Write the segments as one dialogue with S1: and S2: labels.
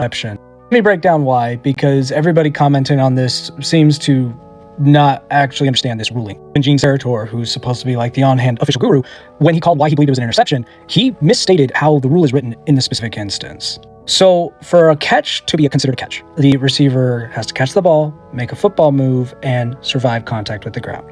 S1: Let me break down why, because everybody commenting on this seems to not actually understand this ruling. And Gene Steratore, who's supposed to be like the on-hand official guru, when he called why he believed it was an interception, he misstated how the rule is written in the specific instance. So for a catch to be considered a catch, the receiver has to catch the ball, make a football move, and survive contact with the ground.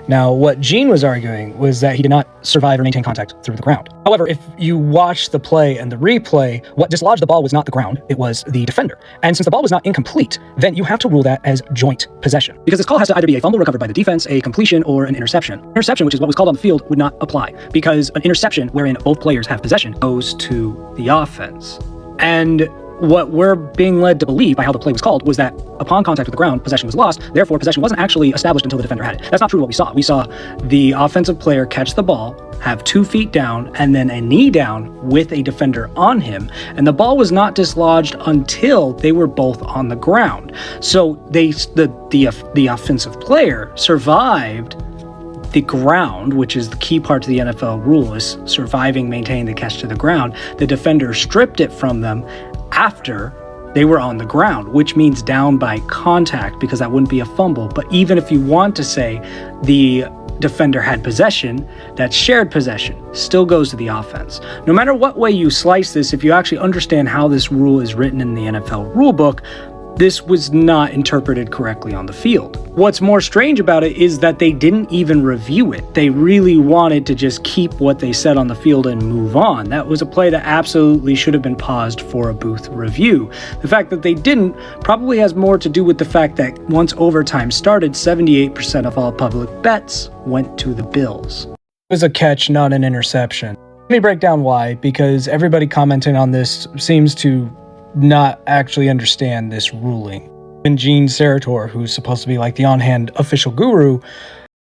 S1: Now, what Gene was arguing was that he did not survive or maintain contact through the ground. However, if you watch the play and the replay, what dislodged the ball was not the ground, it was the defender. And since the ball was not incomplete, then you have to rule that as joint possession. Because this call has to either be a fumble recovered by the defense, a completion, or an interception. Interception, which is what was called on the field, would not apply, because an interception wherein both players have possession goes to the offense. And what we're being led to believe by how the play was called was that upon contact with the ground, possession was lost. Therefore, possession wasn't actually established until the defender had it. That's not true what we saw. We saw the offensive player catch the ball, have 2 feet down, and then a knee down with a defender on him. And the ball was not dislodged until they were both on the ground. So the offensive player survived the ground, which is the key part to the NFL rule, is surviving, maintaining the catch to the ground. The defender stripped it from them after they were on the ground, which means down by contact, because that wouldn't be a fumble. But even if you want to say the defender had possession, that shared possession still goes to the offense. No matter what way you slice this, if you actually understand how this rule is written in the NFL rulebook, this was not interpreted correctly on the field. What's more strange about it is that they didn't even review it. They really wanted to just keep what they said on the field and move on. That was a play that absolutely should have been paused for a booth review. The fact that they didn't probably has more to do with the fact that once overtime started, 78% of all public bets went to the Bills. It was a catch, not an interception. Let me break down why, because everybody commenting on this seems to not actually understand this ruling. And Gene Steratore, who's supposed to be like the on-hand official guru,